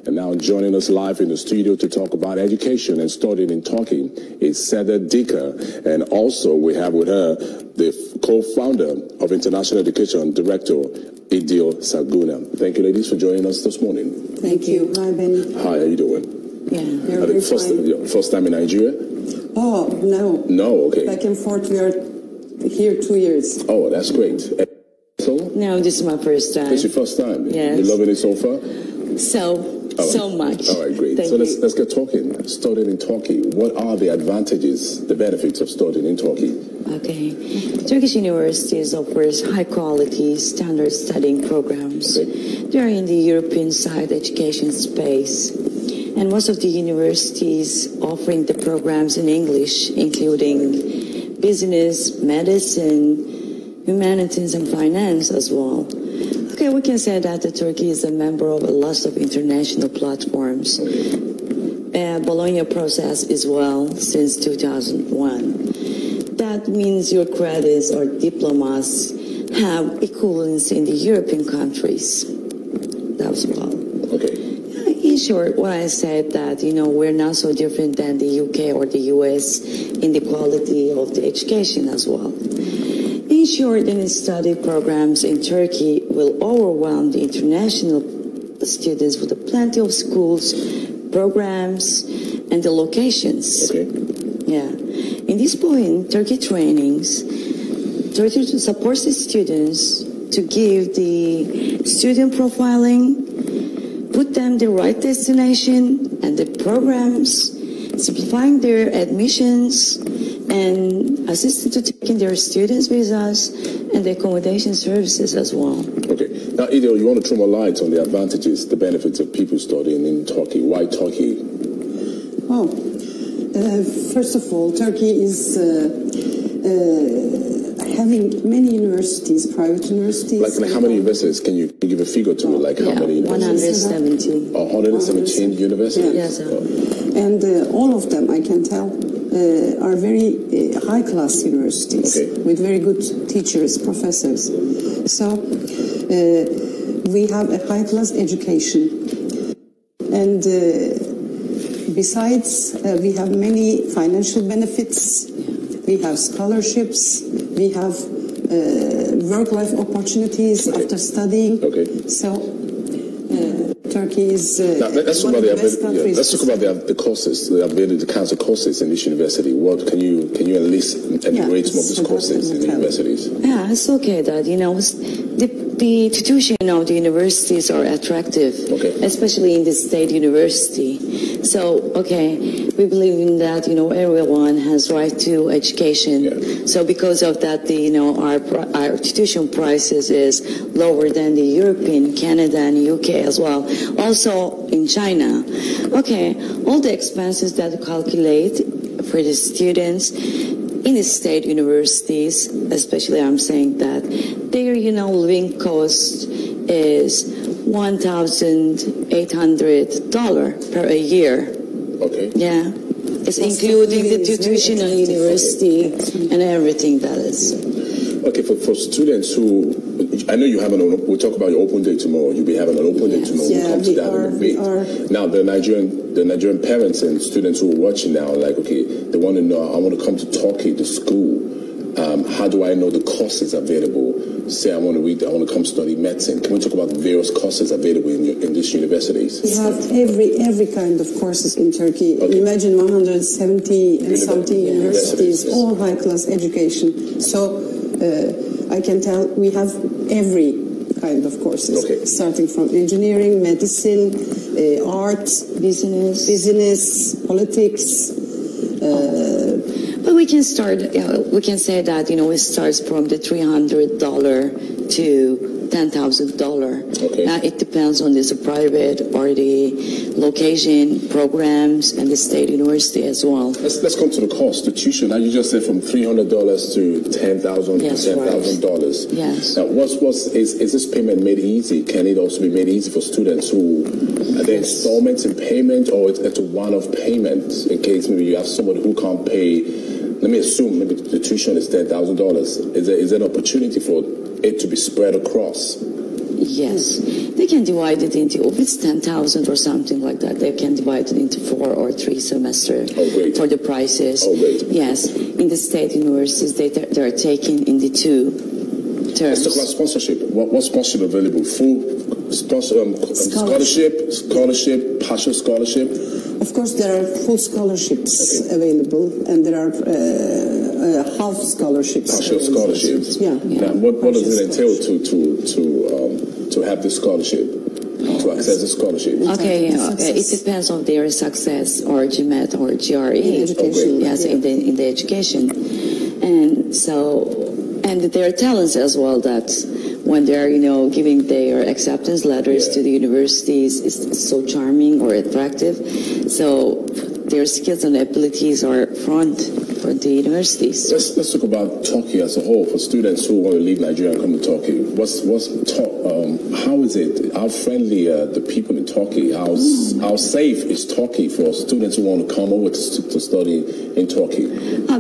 And now joining us live in the studio to talk about education and studying in Turkey is Seda Dika. And also we have with her the co-founder of International Education Director, Idil Saguna. Thank you, ladies, for joining us this morning. Thank you. Hi, Benny. Hi, how you doing? Yeah, very fine. First time in Nigeria? Oh, no. No, okay. Back and forth, we are here 2 years. Oh, that's great. So? No, this is my first time. It's your first time? Yes. You loving it so far? So much. All right, great. So let's get talking. Studying in Turkey. What are the advantages, the benefits of studying in Turkey? Okay. Turkish universities offers high quality standard studying programs. Okay. They are in the European side education space. And most of the universities offering the programs in English, including business, medicine, humanities, and finance as well. Okay, we can say that Turkey is a member of a lot of international platforms. Bologna process as well since 2001. That means your credits or diplomas have equivalents in the European countries. That's well. Okay. In short, when I said that, we're not so different than the UK or the US in the quality of the education as well. In short, the study programs in Turkey will overwhelm the international students with plenty of schools, programs, and the locations. Okay. Yeah. In this point, Turkey supports the students to give the student profiling, put them the right destination and the programs, simplifying their admissions, and assisting to taking their students' visas and the accommodation services as well. Okay. Now, Idil, you want to throw more light on the advantages, the benefits of people studying in Turkey. Why Turkey? Oh, first of all, Turkey is having many universities, private universities. Like how many universities? Can you give a figure to me? Like how many universities? 170. 117 universities? Yes, sir. And all of them, I can tell, are very high-class universities with very good teachers, professors. So we have a high-class education. And besides, we have many financial benefits. We have scholarships. We have work-life opportunities after studying. So Turkey is let's talk about the courses, the kinds of courses in this university. What can you enlist and enumerate some of these courses in the universities? Yeah, it's okay that the institution of the universities are attractive, especially in the state university. So we believe in that everyone has right to education. Yeah. So because of that, our institution prices is lower than the European, Canada, and UK as well. Also in China. All the expenses that calculate for the students in the state universities, especially I'm saying that their living cost is $1,800 per year. Okay. Yeah. It's including the tuition and university and everything that is. Okay, for students who, I know you have we'll talk about your open day tomorrow. You'll be having an open day tomorrow. We'll come to that in a bit. Now, the Nigerian parents and students who are watching now, they want to know, I want to come to Turkey, to school. How do I know the courses available? Say I want to come study medicine. Can we talk about the various courses available in these universities? We have every kind of courses in Turkey. Imagine 170 and something universities, all high-class education. So I can tell we have every kind of courses, starting from engineering, medicine, art, business, politics. But we can start. We can say that it starts from the $300 to $10,000. Okay. Now it depends on this private or the location, programs, and the state university as well. Let's come to the cost. The tuition. Now you just said from $300 to $10,000 Yes, to $10,000. right. Yes. Now, is this payment made easy? Can it also be made easy for students who are there installments in payment, or it's a one-off payment in case maybe you have somebody who can't pay? Let me assume maybe the tuition is $10,000. Is there an opportunity for it to be spread across? Yes, they can divide it into, if it's 10,000 or something like that, they can divide it into 4 or 3 semesters for the prices. Oh, great. Yes, in the state universities, they're taking in the 2 terms. Let's talk about sponsorship. What's sponsorship available? Full scholarship, partial scholarship? Of course, there are full scholarships available, and there are half scholarships. Partial scholarships. Yeah. Now, what does it entail to have this scholarship, to access the scholarship? Okay, it depends on their success or GMAT or GRE. In education. Yes, in the education, and their talents as well. That when they're giving their acceptance letters to the universities, is so charming or attractive. So their skills and abilities are front for the universities. Let's talk about Turkey as a whole. For students who want to leave Nigeria and come to Turkey, how is it? How friendly are the people in Turkey? How safe is Turkey for students who want to come over to study in Turkey?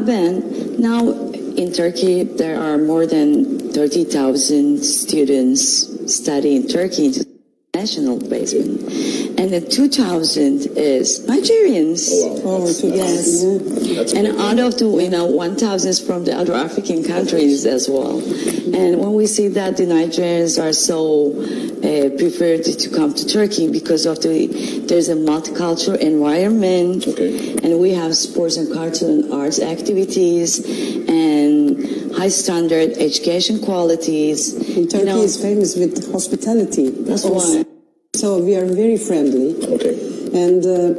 Ben, now in Turkey there are more than 30,000 students study in Turkey into national basement, and the 2,000 is Nigerians. Oh, wow. Yes. And out of the 1,000 is from the other African countries as well. And when we see that the Nigerians are so preferred to come to Turkey because of there's a multicultural environment, and we have sports and cartoon arts activities and high standard education qualities. And Turkey is famous with hospitality. That's why. So we are very friendly. Okay. And a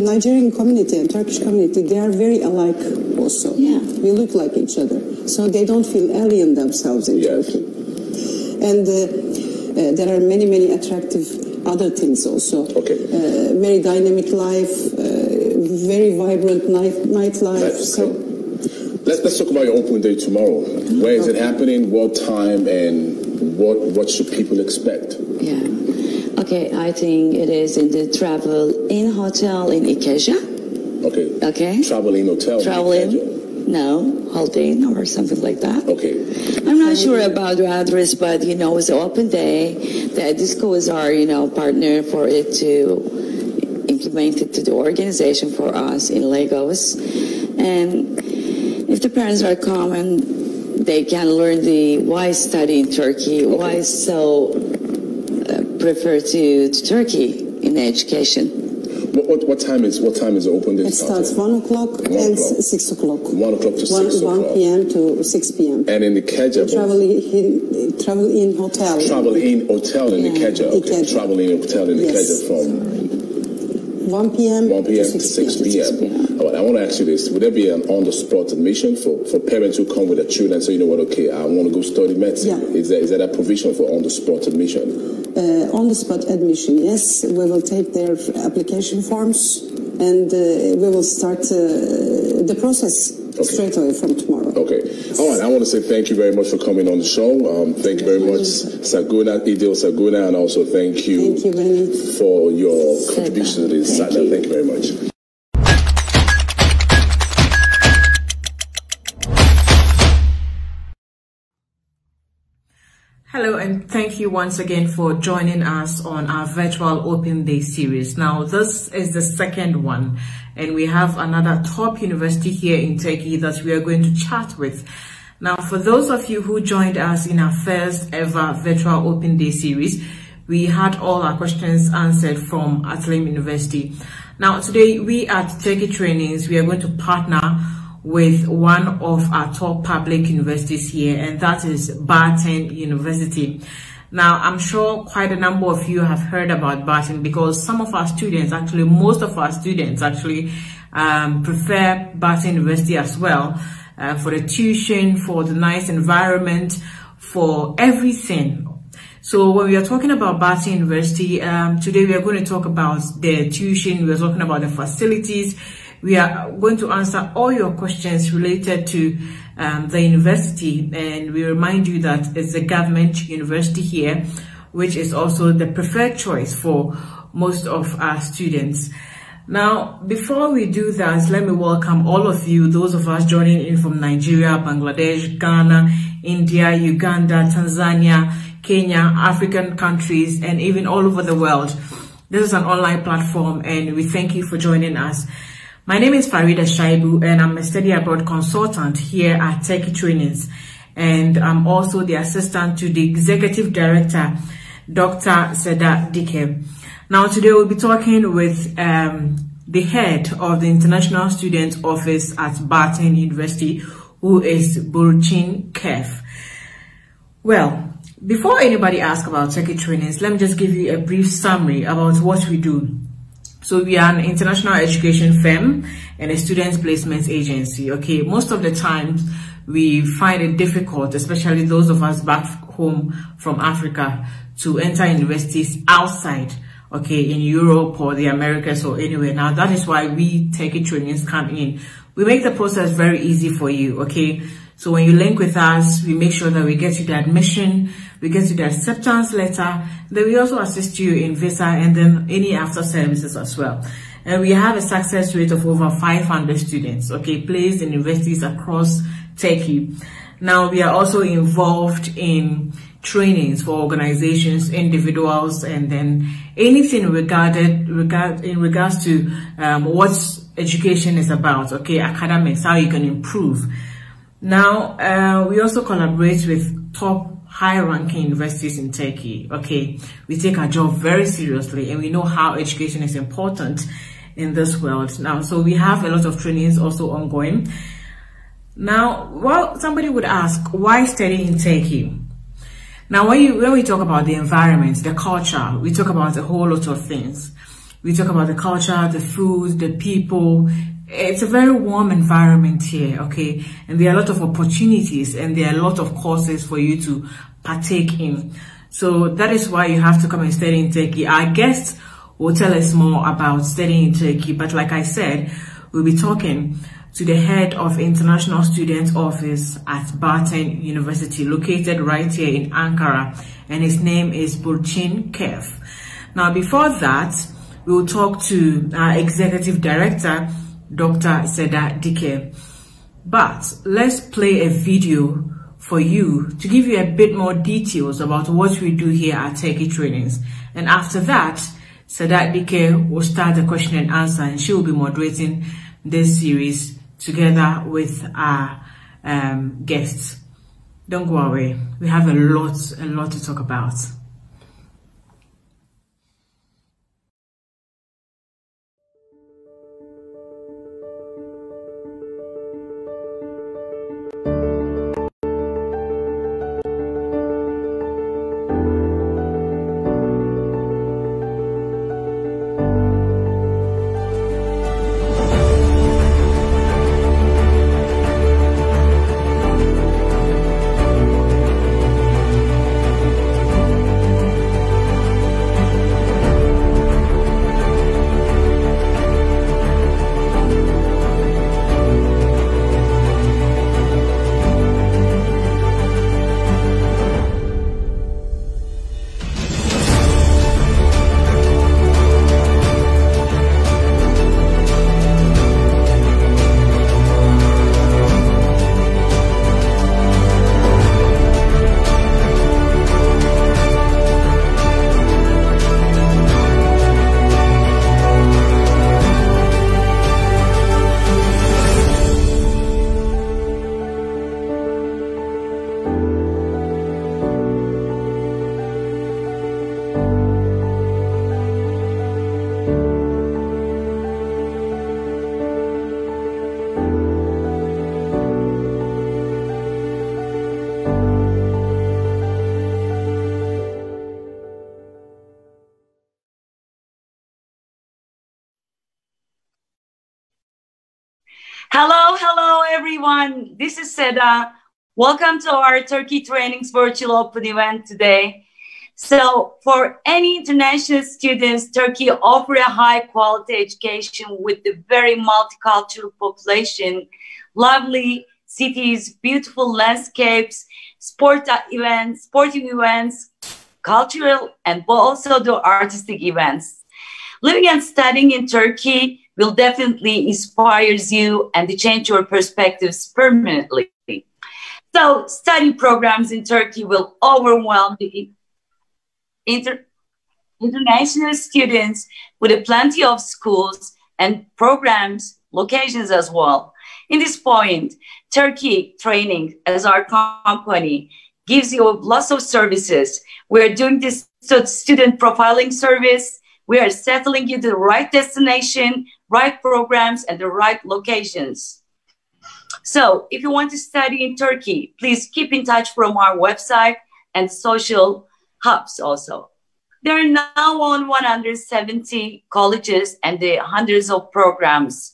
Nigerian community and Turkish community, they are very alike also. Yeah. We look like each other. So they don't feel alien themselves in Turkey. And there are many, many attractive other things also. Okay. Very dynamic life, very vibrant nightlife. So let's talk about your open day tomorrow. Where is it happening? What time? And what should people expect? Yeah. Okay, I think it is in the Travel Inn Hotel in Ikeja. Okay. Travel Inn Hotel. Travel Inn. No, Holiday Inn or something like that. Okay. I'm not sure about the address, but it's an open day. The Disco is our partner for it to implement it to the organization for us in Lagos. And if the parents are common, they can learn why study in Turkey, why so prefer to Turkey in education. What time is the open day? It starts 1 o'clock and 6 o'clock. 1 o'clock to 6 o'clock. 1 p.m. to 6 p.m. And in the Ikeja, Travel Inn Hotel. Travel Inn Hotel in Ikeja. Okay. Travel Inn Hotel in Ikeja from 1 p.m. to 6 p.m. All right, I want to ask you this. Would there be an on-the-spot admission for parents who come with their children and say, I want to go study medicine? Yeah. Is that a provision for on-the-spot admission? On-the-spot admission, yes. We will take their application forms and we will start the process straight away from tomorrow. Okay. All right. I want to say thank you very much for coming on the show. Thank you very much, Idil Saguna, and also thank you for your contribution to this. Thank you very much. Hello, and thank you once again for joining us on our virtual Open Day series. Now, this is the second one, and we have another top university here in Turkey that we are going to chat with. Now, for those of you who joined us in our first ever virtual Open Day series, we had all our questions answered from Atlam University. Now, today we at Turkey Trainings, we are going to partner with one of our top public universities here, and that is Bartin University. Now, I'm sure quite a number of you have heard about Bartin because some of our students, most of our students prefer Bartin University as well. for the tuition, for the nice environment, for everything. So when we are talking about Bartin University, today we are going to talk about the tuition, we are talking about the facilities, we are going to answer all your questions related to the university, and we remind you that it's a government university here, which is also the preferred choice for most of our students. Now, before we do that, let me welcome all of you, those of us joining in from Nigeria, Bangladesh, Ghana, India, Uganda, Tanzania, Kenya, African countries, and even all over the world. This is an online platform, and we thank you for joining us. My name is Farida Shaibu, and I'm a study abroad consultant here at Turkey Trainings, and I'm also the assistant to the executive director, Dr. Seda Dike. Now, today we'll be talking with the head of the International Student Office at Bartin University, who is Bartin Kef. Well, before anybody asks about Turkey Trainings, let me just give you a brief summary about what we do. So we are an international education firm and a student placement agency. Okay, most of the times we find it difficult, especially those of us back home from Africa, to enter universities outside, okay, in Europe or the Americas or anywhere. Now that is why we Turkey Trainings come in. We make the process very easy for you, okay? So when you link with us, we make sure that we get you the admission, we get you the acceptance letter, then we also assist you in visa and then any after services as well. And we have a success rate of over 500 students, okay, placed in universities across Turkey. Now we are also involved in trainings for organizations, individuals, and then anything in regards to what education is about, okay, academics, how you can improve. Now, we also collaborate with top high-ranking universities in Turkey, okay? We take our job very seriously, and we know how education is important in this world. Now, so we have a lot of trainings also ongoing. Now, well, somebody would ask, why study in Turkey? Now, when we talk about the environment, the culture, we talk about a whole lot of things. We talk about the culture, the food, the people. It's a very warm environment here, okay? And there are a lot of opportunities and there are a lot of courses for you to partake in. So that is why you have to come and study in Turkey. Our guests will tell us more about studying in Turkey. But like I said, we'll be talking to the head of International Student Office at Bartin University, located right here in Ankara. And his name is Bartin Kef. Now, before that, we will talk to our executive director, Dr. Seda Dike. But let's play a video for you to give you a bit more details about what we do here at Turkey Trainings. And after that, Seda Dike will start the question and answer, and she will be moderating this series together with our guests. Don't go away. We have a lot to talk about. Hello, everyone. This is Seda. Welcome to our Turkey Trainings Virtual Open event today. So for any international students, Turkey offers a high quality education with a very multicultural population, lovely cities, beautiful landscapes, sporting events, cultural, and also the artistic events. Living and studying in Turkey will definitely inspire you and change your perspectives permanently. So study programs in Turkey will overwhelm the international students with plenty of schools and programs, locations as well. In this point, Turkey Training, as our company, gives you lots of services. We're doing this student profiling service. We are settling you the right destination, right programs, and the right locations. So if you want to study in Turkey, please keep in touch from our website and social hubs also. There are now on 170 colleges and the hundreds of programs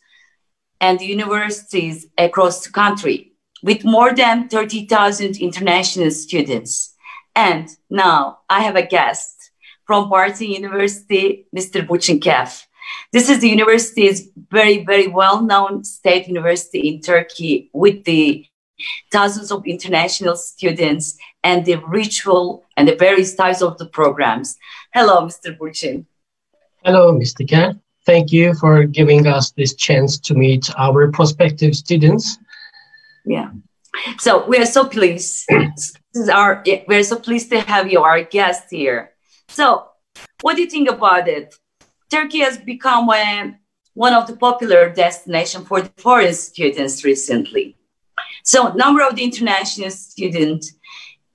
and universities across the country with more than 30,000 international students. And now I have a guest from Bartin University, Mr. Buçinkev. This is the university's very, very well-known state university in Turkey with the thousands of international students and the ritual and the various types of the programs. Hello, Mr. Burçin. Hello, Mr. Ken. Thank you for giving us this chance to meet our prospective students. Yeah. So we are so pleased. We're so pleased to have you, our guest here. So what do you think about it? Turkey has become one of the popular destinations for the foreign students recently. So number of the international students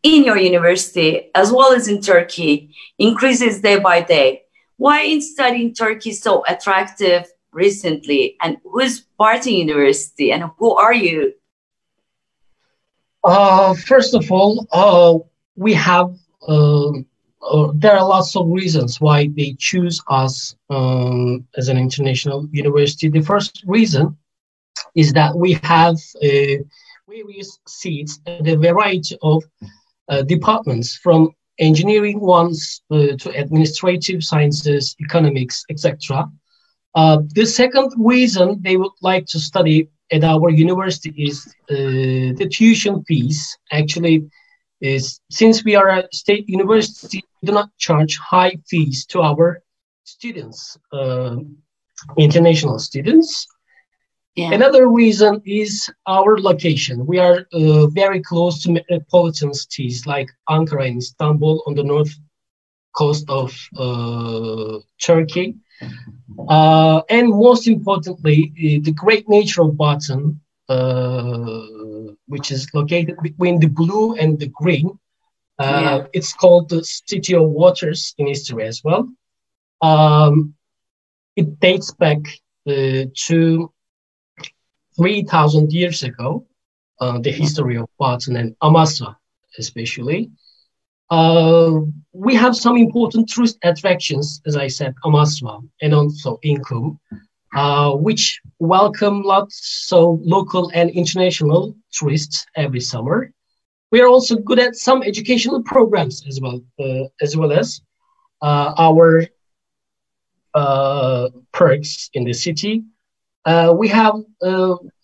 in your university, as well as in Turkey, increases day by day. Why is studying Turkey so attractive recently? And who's Bartin University and who are you? First of all, we have there are lots of reasons why they choose us as an international university. The first reason is that we have various seats and a variety of departments, from engineering ones to administrative sciences, economics, etc. The second reason they would like to study at our university is the tuition fees. Actually, since we are a state university, we do not charge high fees to our students, international students. Yeah. Another reason is our location. We are very close to metropolitan cities like Ankara and Istanbul on the north coast of Turkey. And most importantly, the great nature of Bartin, which is located between the blue and the green. It's called the City of Waters in history as well. It dates back to 3,000 years ago, the history of Bartin and Amasra especially. We have some important tourist attractions, as I said, Amasra and also Inkum, which welcome lots of local and international tourists every summer. We are also good at some educational programs as well as our perks in the city. We have,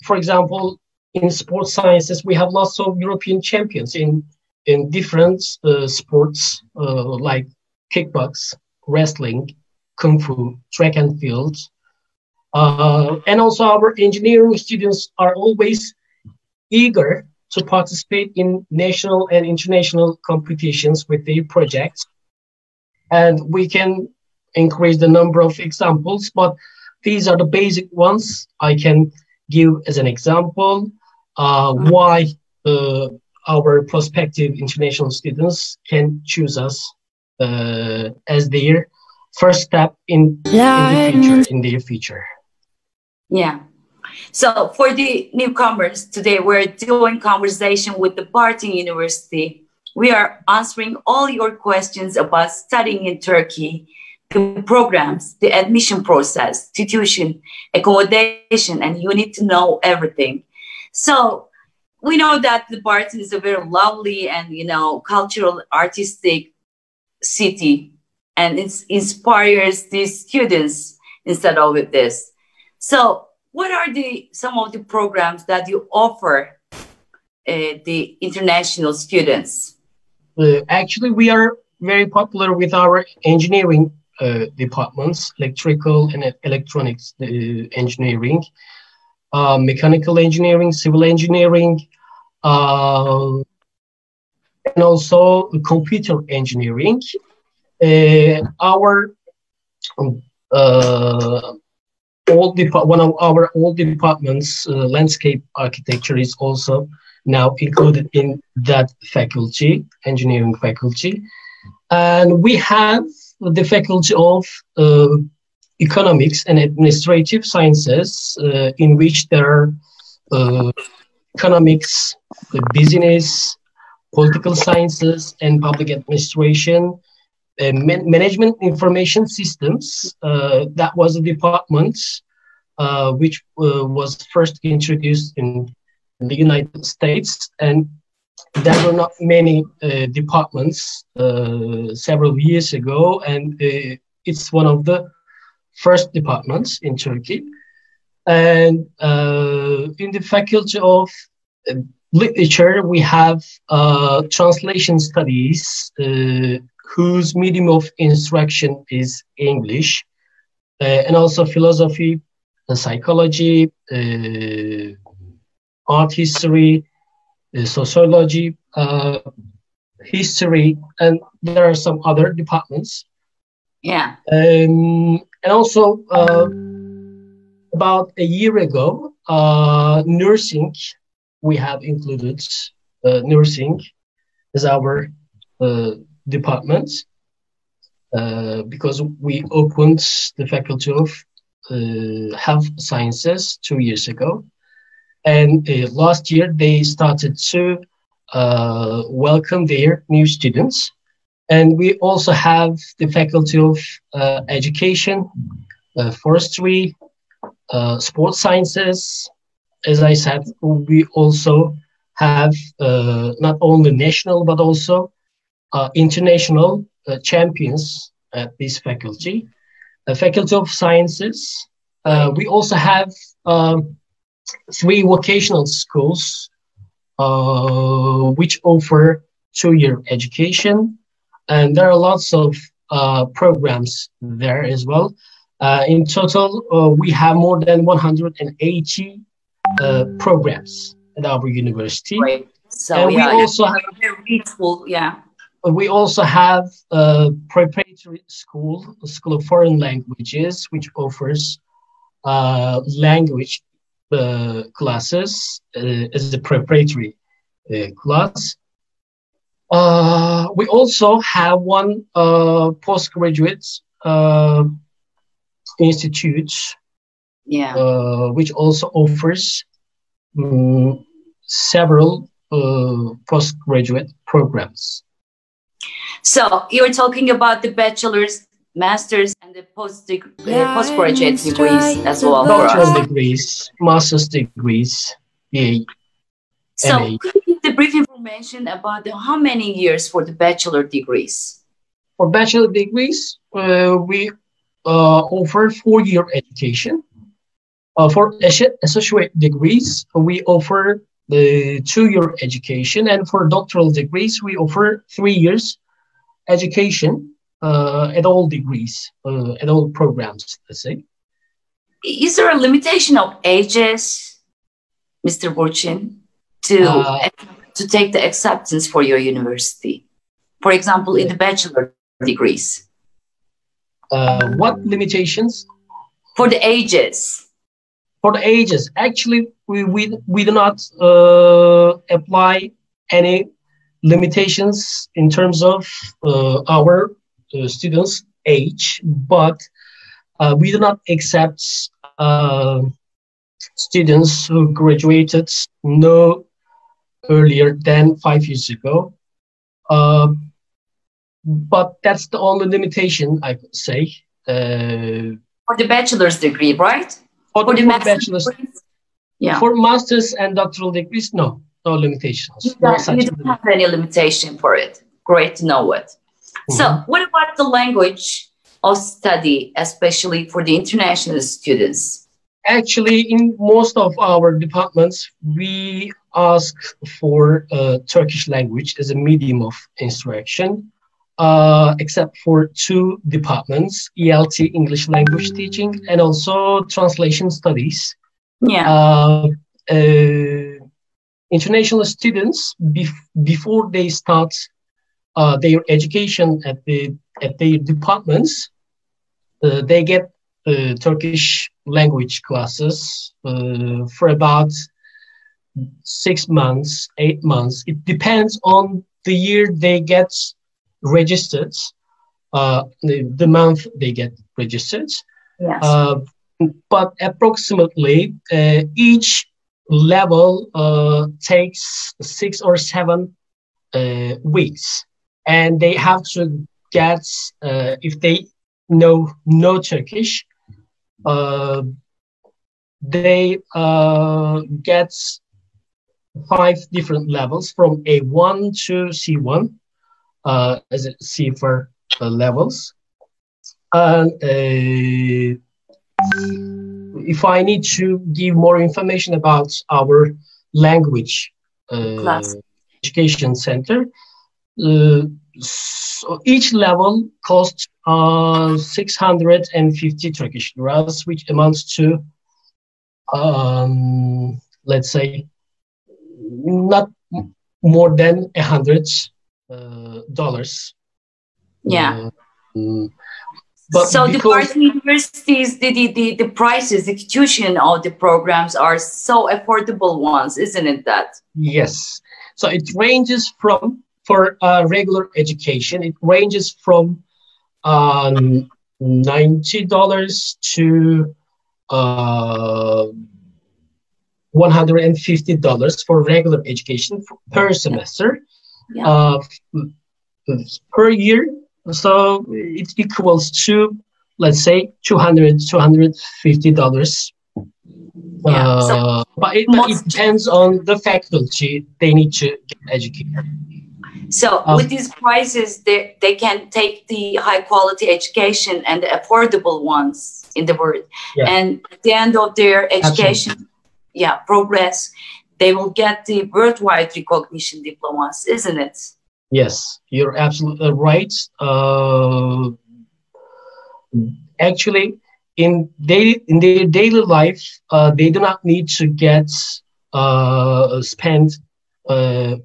for example, in sports sciences, we have lots of European champions in different sports like kickbox, wrestling, kung fu, track and field. And also our engineering students are always eager to participate in national and international competitions with their projects. And we can increase the number of examples, but these are the basic ones I can give as an example why our prospective international students can choose us as their first step in their future. Yeah. So for the newcomers today, we're doing conversation with the Bartin University. We are answering all your questions about studying in Turkey, the programs, the admission process, tuition, accommodation, and you need to know everything. So we know that the Bartin is a very lovely and, cultural, artistic city, and it inspires these students instead of this. So what are some of the programs that you offer the international students? Actually, we are very popular with our engineering departments, electrical and electronics engineering, mechanical engineering, civil engineering, and also computer engineering. Our one of our old departments, landscape architecture, is also now included in that faculty, engineering faculty. And we have the faculty of economics and administrative sciences, in which there are economics, business, political sciences, and public administration, management information systems. That was a department which was first introduced in the United States, and there were not many departments several years ago, and it's one of the first departments in Turkey. And in the faculty of literature, we have translation studies, whose medium of instruction is English, and also philosophy, psychology, art history, sociology, history, and there are some other departments. Yeah. And also, about a year ago, nursing, we have included nursing as our department, because we opened the faculty of health sciences 2 years ago. And last year, they started to welcome their new students. And we also have the faculty of education, forestry, sports sciences. As I said, we also have not only national, but also international champions at this faculty. The faculty of sciences. We also have 3 vocational schools, which offer 2-year education, and there are lots of programs there as well. In total, we have more than 180 programs at our university. Right. So and yeah, we also have very beautiful, yeah. We also have a preparatory school, a school of foreign languages, which offers language classes as a preparatory class. We also have one postgraduate institute, which also offers several postgraduate programs. So you're talking about the bachelor's, master's, and the postgraduate degrees as well. Doctoral degrees, master's degrees, BA. So MA. could you give the brief information about how many years for the bachelor degrees? For bachelor degrees, we offer 4-year education. For associate degrees, we offer the 2-year education, and for doctoral degrees, we offer 3 years education at all degrees, at all programs, let's say. Is there a limitation of ages, Mr. Bartin, to take the acceptance for your university? For example, in the bachelor degrees. What limitations? For the ages. For the ages, actually, we do not apply any limitations in terms of our students' age, but we do not accept students who graduated no earlier than 5 years ago. But that's the only limitation, I could say. For the bachelor's degree, right? For the bachelor's, Yeah. For master's and doctoral degrees, no limitations. You don't have any limitation for it. Great to know it. So what about the language of study, especially for the international students? Actually, in most of our departments, we ask for Turkish language as a medium of instruction, except for two departments, ELT, English language teaching, and also translation studies. Yeah. International students, before they start their education at their departments, they get Turkish language classes for about 6 months, 8 months. It depends on the year they get registered, the month they get registered. Yes. But approximately each level takes 6 or 7 weeks, and they have to get, if they know no Turkish, they get 5 different levels from A1 to C1 as a CFR levels. And if I need to give more information about our language education center, so each level costs 650 Turkish liras, which amounts to, let's say, not more than $100. Yeah. But so the Bartin universities, the prices, the tuition of the programs are so affordable ones, isn't it that? Yes. So it ranges from, for regular education, it ranges from $90 to $150 for regular education per semester. Yeah. Per year. So it equals to, let's say, $250. Yeah. But it depends on the faculty they need to get educated. So with these prices, they can take the high quality education and the affordable ones in the world. Yeah. And at the end of their education, progress, they will get the worldwide recognition diplomas, isn't it? Yes, you're absolutely right. Actually, in their daily life, they do not need to get spend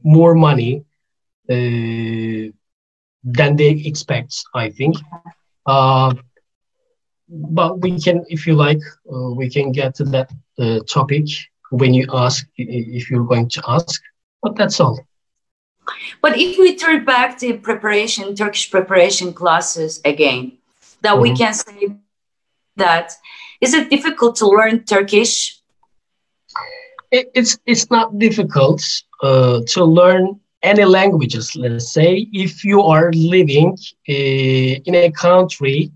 more money than they expect, I think. But we can, if you like, we can get to that topic when you ask, if you're going to ask. But that's all. But if we turn back to preparation, Turkish preparation classes again, that we can say that, is it difficult to learn Turkish? It's not difficult to learn any languages. Let's say if you are living in a country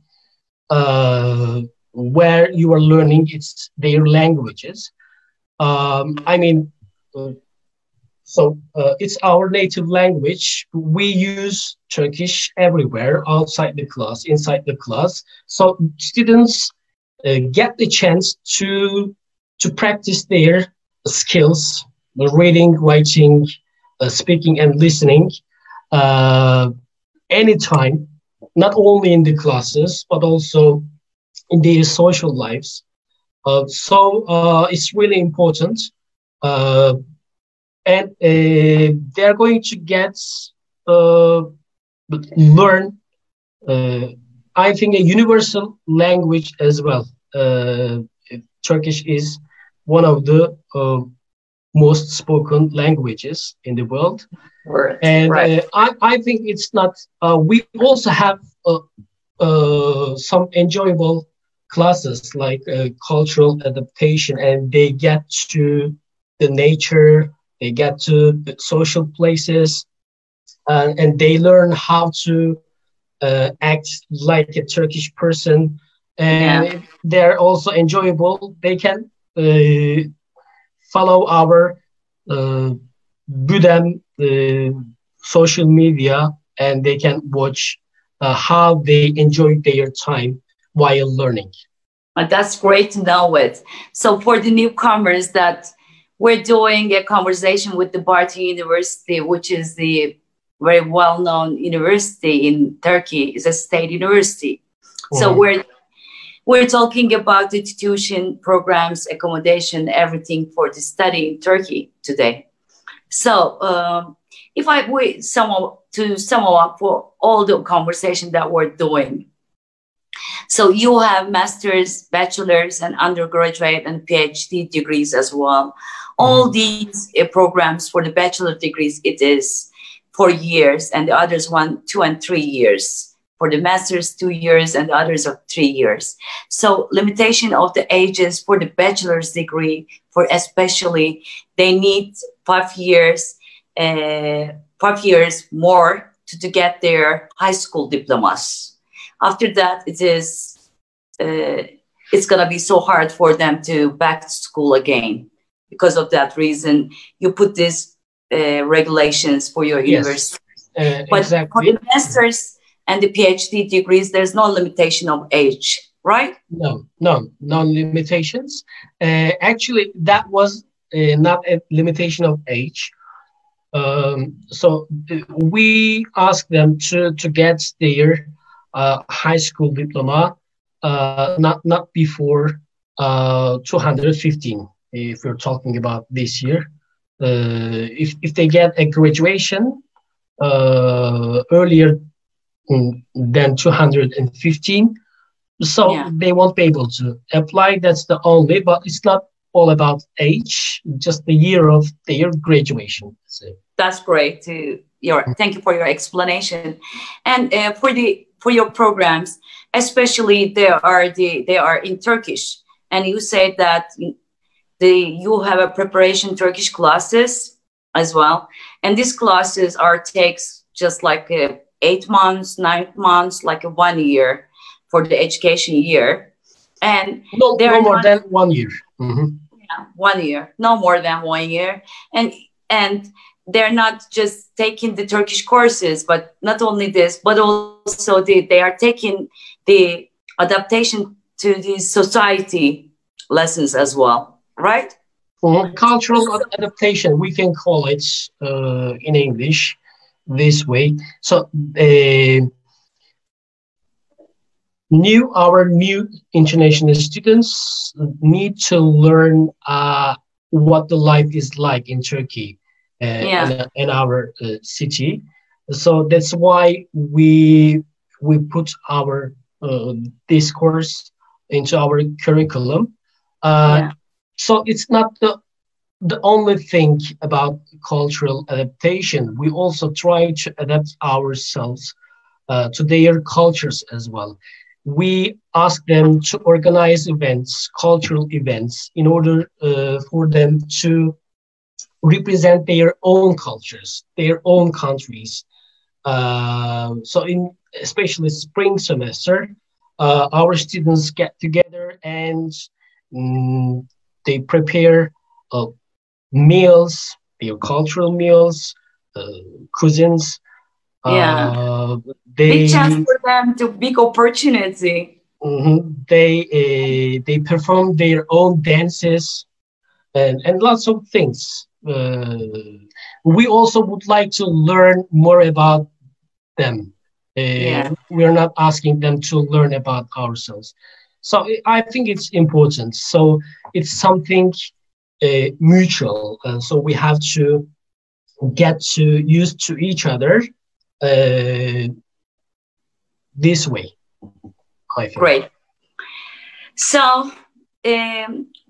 where you are learning their languages. I mean. So it's our native language. We use Turkish everywhere, outside the class, inside the class. So students get the chance to practice their skills, reading, writing, speaking, and listening anytime, not only in the classes, but also in their social lives. So it's really important. And they're going to get learn, I think, a universal language as well. Turkish is one of the most spoken languages in the world. Right. And I think it's not, we also have some enjoyable classes like cultural adaptation, and they get to the nature, they get to the social places, and they learn how to act like a Turkish person. And they're also enjoyable. They can follow our Budem social media, and they can watch how they enjoy their time while learning. That's great to know it. So for the newcomers, that we're doing a conversation with the Bartin University, which is the very well-known university in Turkey. It's a state university. So we're talking about the institution, programs, accommodation, everything for the study in Turkey today. So if I were to sum up for all the conversation that we're doing. So you have master's, bachelor's, and undergraduate and PhD degrees as well. All these programs for the bachelor degrees, it is 4 years, and the others 1, 2, and 3 years. For the master's, 2 years, and the others are 3 years. So limitation of the ages for the bachelor's degree, for especially, they need 5 years, 5 years more to get their high school diplomas. After that, it's gonna be so hard for them to back to school again. Because of that reason, you put these regulations for your university. But exactly. For the master's and the PhD degrees, there's no limitation of age, right? No limitations. Actually, that was not a limitation of age. So we asked them to get their high school diploma not before 215. If you're talking about this year, if they get a graduation earlier than 215, so they won't be able to apply. That's the only, but it's not all about age, just the year of their graduation. So. That's great. Thank you for your explanation. And for your programs, especially they are in Turkish, and you said that you have a preparation Turkish classes as well, and these classes takes just like 8 months, 9 months, like 1 year for the education year, and no more than 1 year. Yeah, 1 year, no more than 1 year, and they're not just taking the Turkish courses, but not only this, but also they are taking the adaptation to the society lessons as well, right? Cultural adaptation, we can call it in English this way. So our new international students need to learn what the life is like in Turkey. In our city, so that's why we put our this course into our curriculum. So it's not the only thing about cultural adaptation. We also try to adapt ourselves to their cultures as well. We ask them to organize events, cultural events, in order for them to represent their own cultures, their own countries. So especially spring semester, our students get together and they prepare meals, their cultural meals, cuisines. Big chance for them, big opportunity. They perform their own dances and lots of things. We also would like to learn more about them. We are not asking them to learn about ourselves. So I think it's important. So it's something mutual. So we have to get used to each other this way, I think. Great. So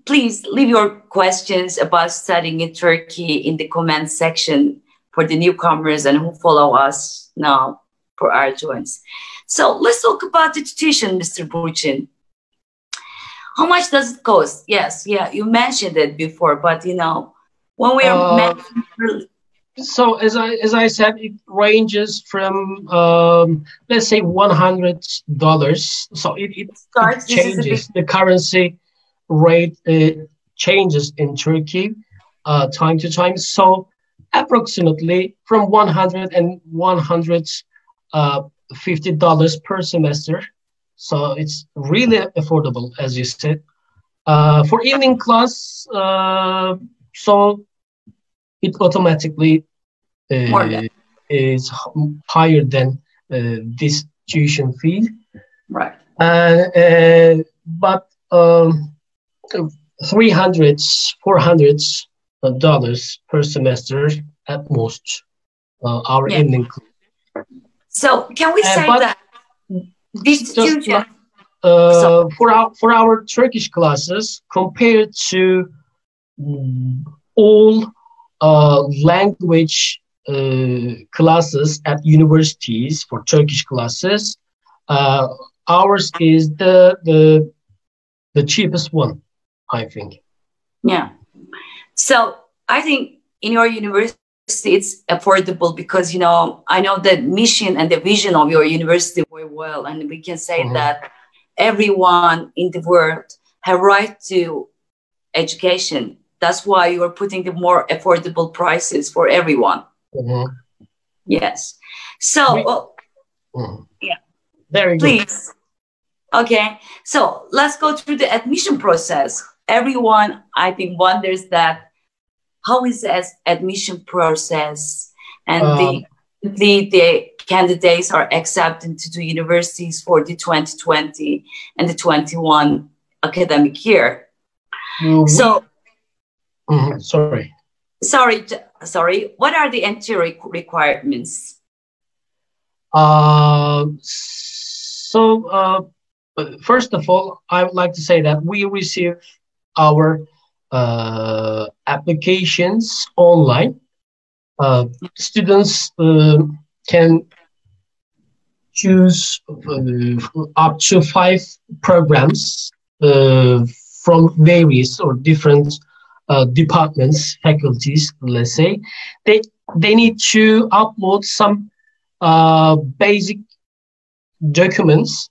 please leave your questions about studying in Turkey in the comment section for the newcomers and who follow us now for our joins. So let's talk about the tuition, Mr. Bartin. How much does it cost? Yes, you mentioned it before, but when we are so as I said, it ranges from let's say $100. So it changes. The currency rate changes in Turkey. time to time. So approximately from $100 and $150 per semester. So it's really affordable, as you said. For evening class, so it automatically is higher than this tuition fee. Right. But $300, $400 per semester at most, our evening class. So can we say that this tuition for our Turkish classes, compared to all language classes at universities for Turkish classes, ours is the cheapest one, I think. Yeah. So I think in your university it's affordable because, you know, I know the mission and the vision of your university very well, and we can say that everyone in the world have right to education. That's why you are putting the more affordable prices for everyone. Yes. So, yeah. Very good. Please. Okay. So let's go through the admission process. Everyone, I think, wonders that how is the admission process, and the candidates are accepted to the universities for the 2020 and the 21 academic year. Sorry. What are the entry requirements? First of all, I would like to say that we receive our applications online. Students can choose up to 5 programs from various or different departments, faculties, let's say. They need to upload some basic documents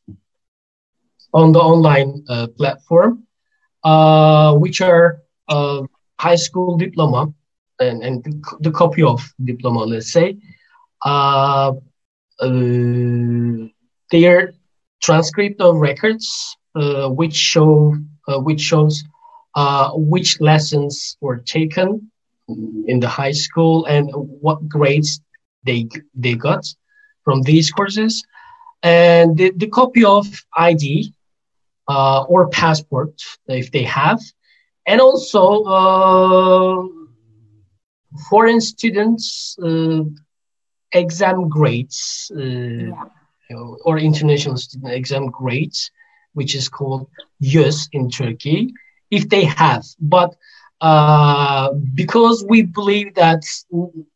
on the online platform, which are high school diploma and the copy of diploma, let's say, their transcript of records, which shows which lessons were taken in the high school and what grades they got from these courses, and the copy of ID or passport if they have, and also foreign students exam grades or international student exam grades, which is called YÖS in Turkey, if they have. But because we believe that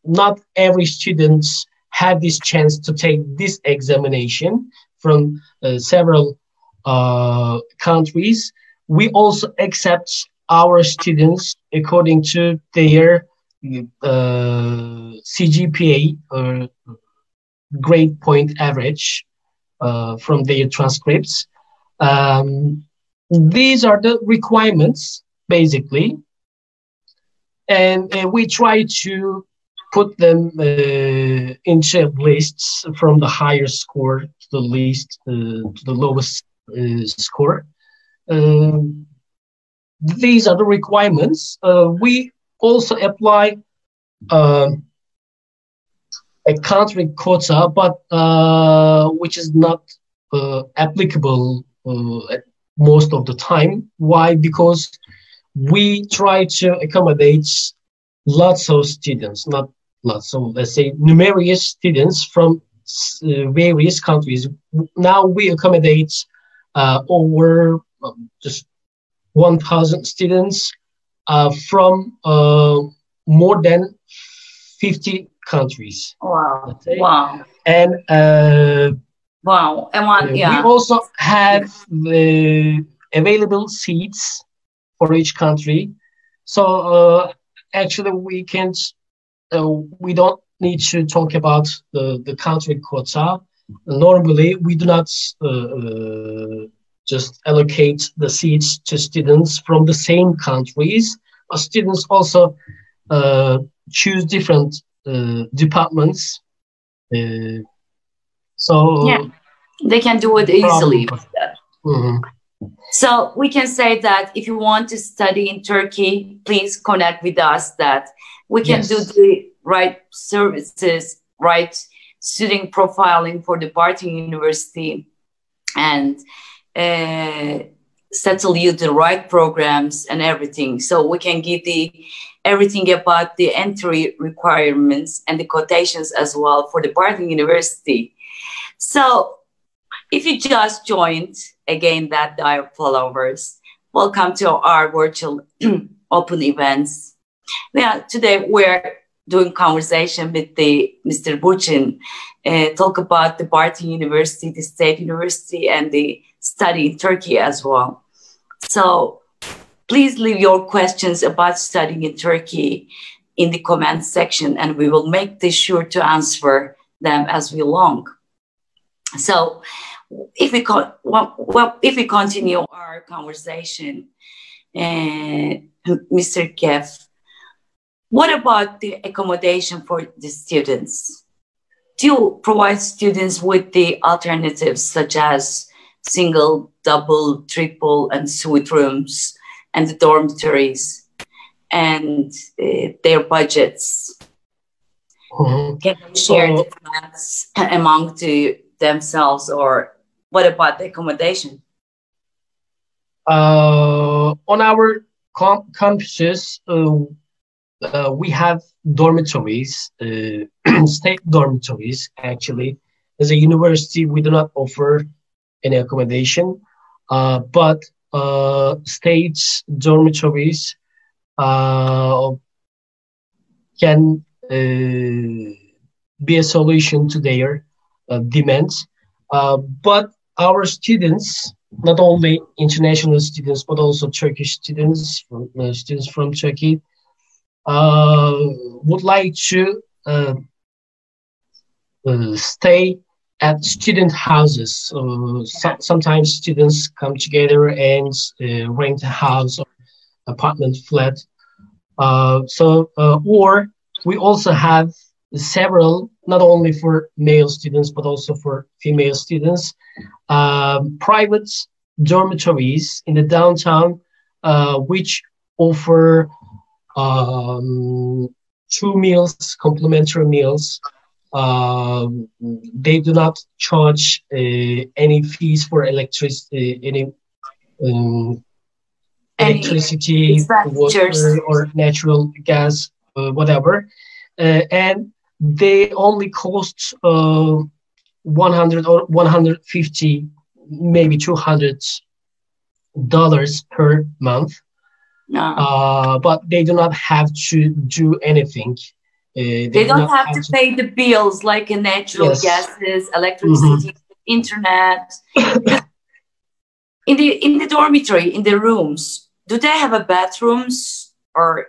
not every student had this chance to take this examination from several countries, we also accept our students according to their CGPA or grade point average from their transcripts. These are the requirements, basically, and we try to put them into lists from the higher score to the least to the lowest score. These are the requirements. We also apply a country quota, but which is not applicable at most of the time. Why? Because we try to accommodate lots of students, not lots, so let's say numerous students from various countries. Now we accommodate over just 1,000 students from more than 50 countries. Wow. Wow. And wow. And we also have the available seats for each country. So actually we can't, we don't need to talk about the country quota. Normally we do not just allocate the seats to students from the same countries. Students also choose different departments. So yeah, they can do it easily. Mm-hmm. So we can say that if you want to study in Turkey, please connect with us, that we can do the right services, right student profiling for the Bartin University, and settle you the right programs and everything. So we can give everything about the entry requirements and the quotations as well for the Bartin University. So if you just joined, again, that our followers, welcome to our virtual open events. Today we're doing conversation with Mr. Bartin, talk about the Bartin University, the State University, and the study in Turkey as well. So please leave your questions about studying in Turkey in the comment section, and we will make sure to answer them as we long. So if we continue our conversation, Mr. Kev, what about the accommodation for the students? Do you provide students with the alternatives such as single, double, triple, and suite rooms, and the dormitories, and their budgets? Mm-hmm. Can they share the plans among themselves, or what about the accommodation? On our campuses, we have dormitories, state dormitories. Actually, as a university, we do not offer any accommodation, but state dormitories can be a solution to their demands. But our students, not only international students, but also Turkish students, students from Turkey, would like to stay at student houses. Sometimes students come together and rent a house or apartment flat. Or we also have several, not only for male students, but also for female students, private dormitories in the downtown, which offer 2 meals, complimentary meals. They do not charge any fees for electricity, water, or natural gas, whatever. And they only cost 100 or 150, maybe $200 per month. No. But they do not have to do anything. They don't have to pay the bills like natural gases, electricity, internet. in the dormitory, in the rooms, do they have a bathrooms, or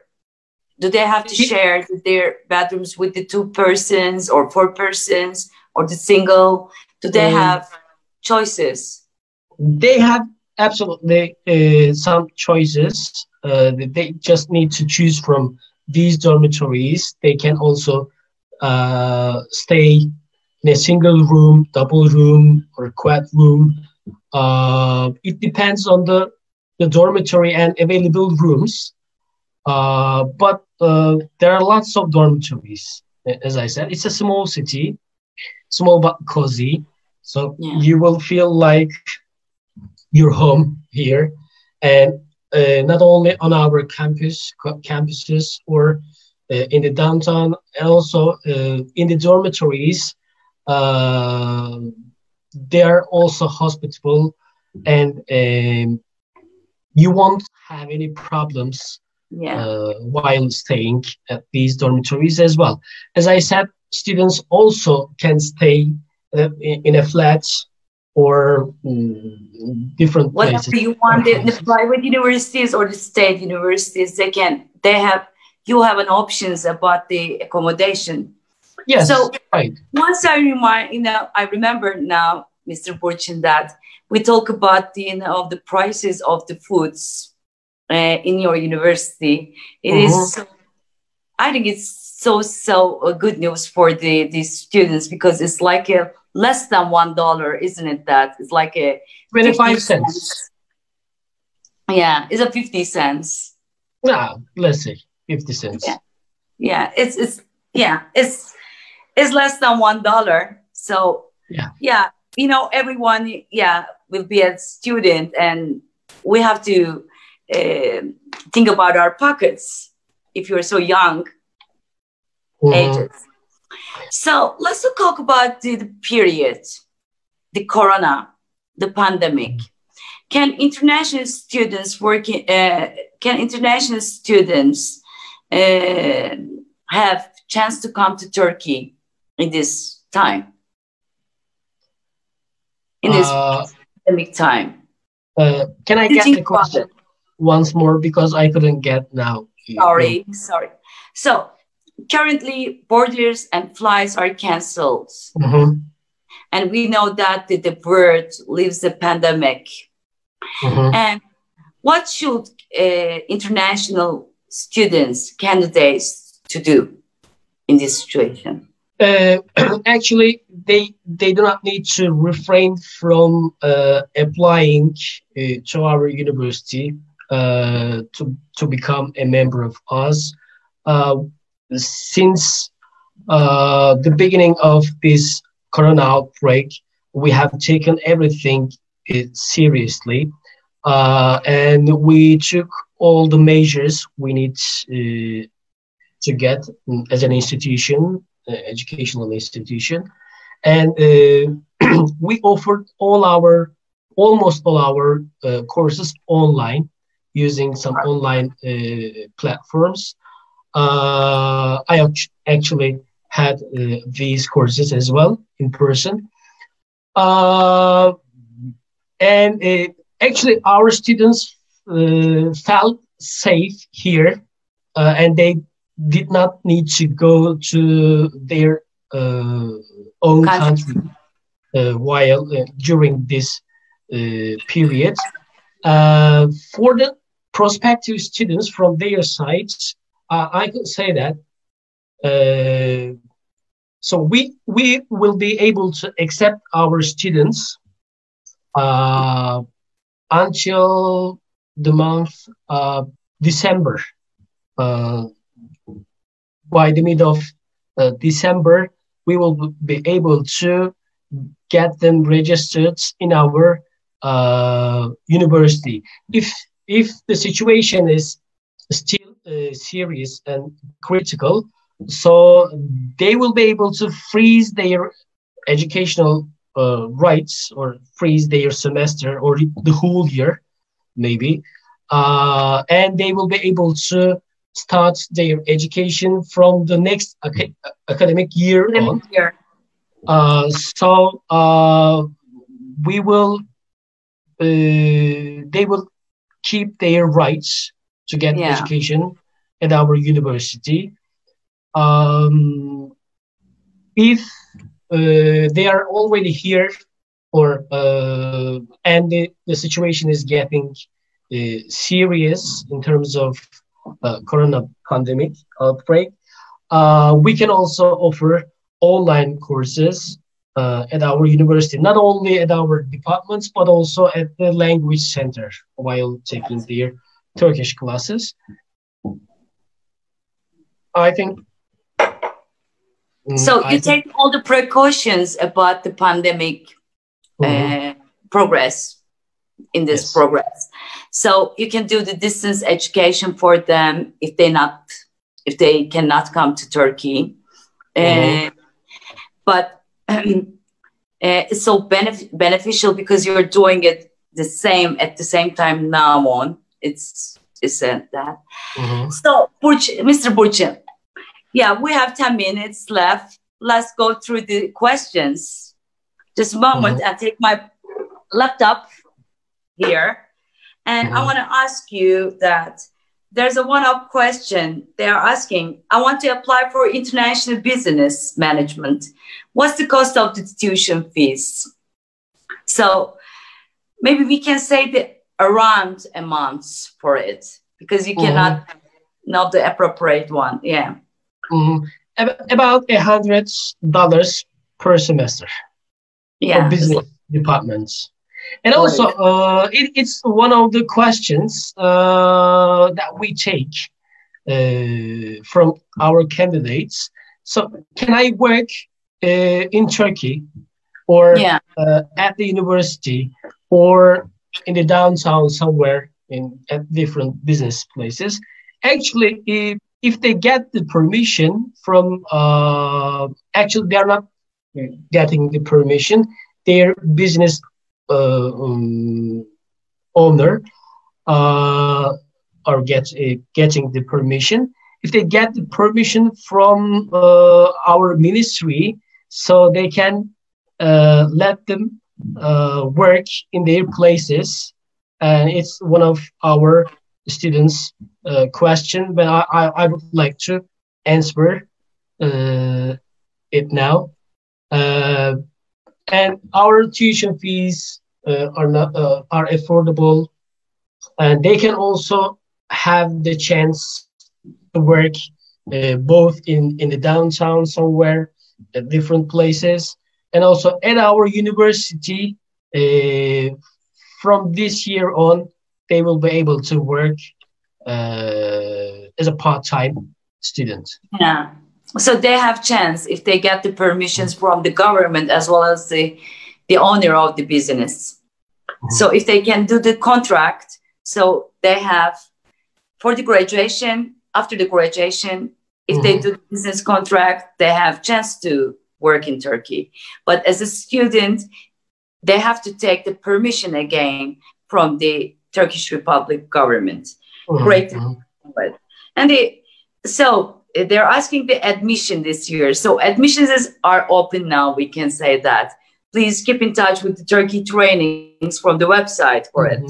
do they have to share their bathrooms with the 2 persons or 4 persons, or the single? Do they have choices? They have absolutely some choices. They just need to choose from these dormitories. They can also stay in a single room, double room, or quad room. It depends on the dormitory and available rooms. But there are lots of dormitories. As I said, it's a small city, small but cozy. So you will feel like you're home here. And not only on our campuses or in the downtown, and also in the dormitories, they are also hospitable, and you won't have any problems while staying at these dormitories as well. As I said, students also can stay in a flat or different places. Whatever you want, the private universities or the state universities, you have an options about the accommodation. Yes, so right. Once I remember now, Mr. Bartin, that we talk about the prices of the foods in your university. It is I think it's so good news for these students, because it's like a less than $1, isn't it? That it's like a 25 cents. Yeah, it's a 50 cents. Yeah, let's say 50 cents. Yeah, it's less than $1. So yeah, you know, everyone will be a student, and we have to think about our pockets if you're so young ages. So let's talk about the period, the corona, the pandemic. Can international students have chance to come to Turkey in this time? In this pandemic time? Can I get the question once more, because I couldn't get now? Sorry. So currently borders and flights are canceled. And we know that the world lives the pandemic. And what should international students, candidates, to do in this situation? Actually, they do not need to refrain from applying to our university to become a member of us. Since the beginning of this corona outbreak, we have taken everything seriously, and we took all the measures we need to get as an institution, educational institution, and we offered almost all our courses online, using some online platforms. I actually had these courses as well in person. And actually, our students felt safe here, and they did not need to go to their own country while during this period. For the prospective students from their sides, I could say that so we will be able to accept our students until the month of December. By the mid of December, we will be able to get them registered in our university. If the situation is still serious and critical, so they will be able to freeze their educational rights, or freeze their semester, or the whole year, maybe, and they will be able to start their education from the next academic year on. So we will, they will keep their rights to get education at our university. If they are already here, or and the situation is getting serious in terms of corona pandemic outbreak, we can also offer online courses at our university, not only at our departments, but also at the language center while taking their Turkish classes. I think. So you take all the precautions about the pandemic progress in this progress. So you can do the distance education for them if they cannot come to Turkey. But it's so beneficial because you're doing it at the same time now on. It's that. So Mr. Burçin, we have 10 minutes left. Let's go through the questions. Just a moment, I'll take my laptop here. And I want to ask you that there's a one-up question. They are asking, I want to apply for international business management. What's the cost of the tuition fees? So maybe we can say that around a month for it, because you cannot know the appropriate one. About $100 per semester for business departments. And also, it's one of the questions that we take from our candidates. So, can I work in Turkey or at the university or in the downtown somewhere at different business places? Actually, if they get the permission from, actually, they're not getting the permission. Their business owner or getting the permission. If they get the permission from our ministry, so they can let them work in their places. And it's one of our students' question, but I would like to answer it now. And our tuition fees are affordable, and they can also have the chance to work both in the downtown somewhere at different places, and also at our university. From this year on, they will be able to work as a part-time student. Yeah. So they have chance if they get the permissions from the government as well as the owner of the business. So if they can do the contract, so they have for the graduation, after the graduation, if they do the business contract, they have chance to work in Turkey. But as a student, they have to take the permission again from the Turkish Republic government. Great. And so they're asking the admission this year. So admissions are open now, we can say that. Please keep in touch with the Turkey trainings from the website for it.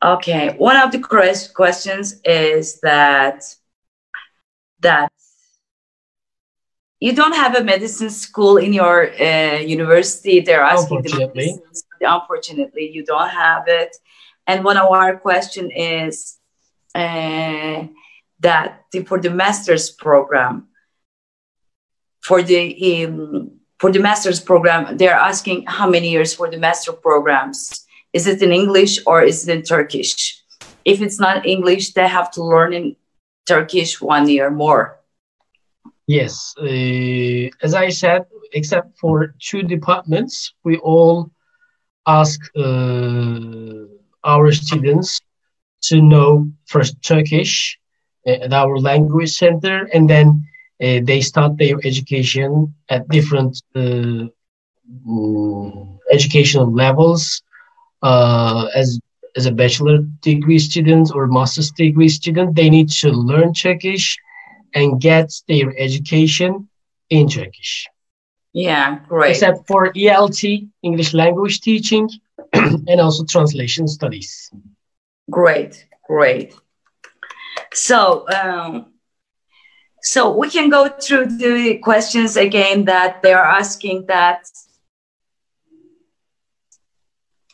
Okay, one of the questions is that you don't have a medicine school in your university. They're asking unfortunately, you don't have it. And one of our question is that for the master's program, for the master's program, they're asking how many years for the master programs. Is it in English or is it in Turkish? If it's not English, they have to learn in Turkish 1 year more. Yes, as I said, except for 2 departments, we all ask our students to know first Turkish at our language center, and then they start their education at different educational levels. As a bachelor degree student or master's degree student, they need to learn Turkish and get their education in Turkish. Yeah, great. Except for ELT, English language teaching, and also translation studies. Great. So, so we can go through the questions again that they are asking that.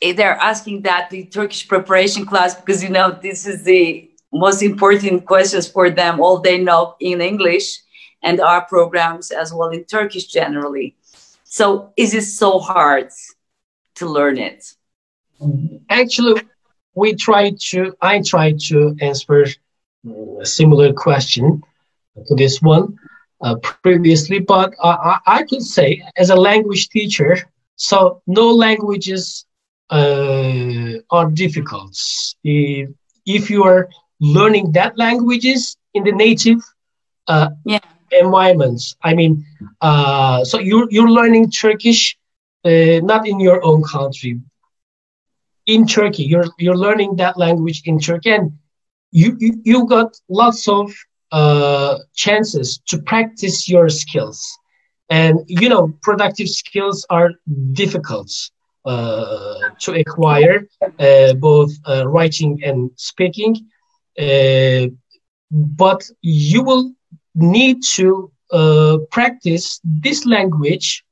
They're asking that the Turkish preparation class, because, you know, this is the most important questions for them. All they know in English and our programs as well in Turkish generally. So is it so hard to learn it? Actually, I tried to answer a similar question to this one previously, but I could say as a language teacher, so no languages are difficult. If you are learning that languages in the native environments, I mean, so you're learning Turkish not in your own country. In Turkey, you're learning that language in Turkey, and you got lots of chances to practice your skills. And you know, productive skills are difficult to acquire, both writing and speaking. But you will need to practice this language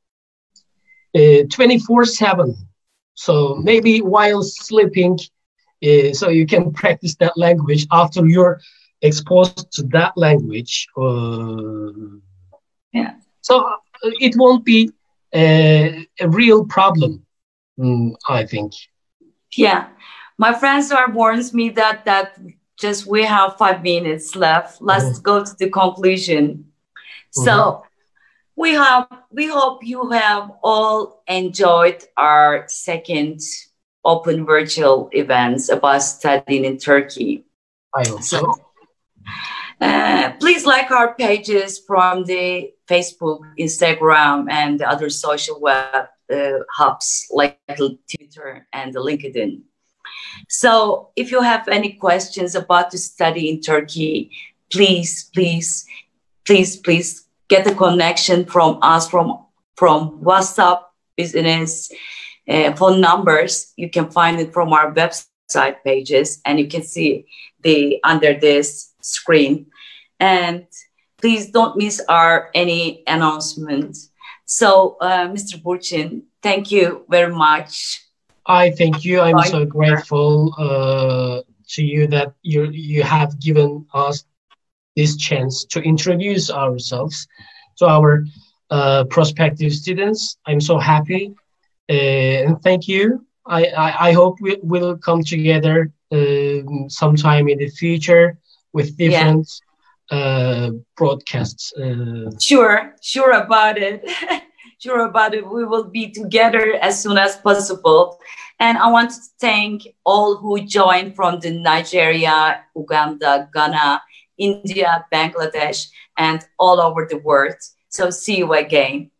24/7. So maybe while sleeping, so you can practice that language after you're exposed to that language. Yeah. So it won't be a real problem, I think. Yeah. My friends are warns me that just we have 5 minutes left. Let's go to the conclusion. So we hope you have all enjoyed our second open virtual events about studying in Turkey. I hope so. Please like our pages from the Facebook, Instagram, and the other social web hubs like Twitter and LinkedIn. So if you have any questions about to study in Turkey, please get a connection from us from WhatsApp business phone numbers. You can find it from our website pages, and you can see under this screen. And please don't miss any announcement. So, Mr. Bartin, thank you very much. I thank you. I'm so grateful to you that you have given us this chance to introduce ourselves to our prospective students. I'm so happy, and thank you. I hope we will come together sometime in the future with different broadcasts. Sure about it. Sure about it. We will be together as soon as possible. And I want to thank all who joined from the Nigeria, Uganda, Ghana, India, Bangladesh, and all over the world. So see you again.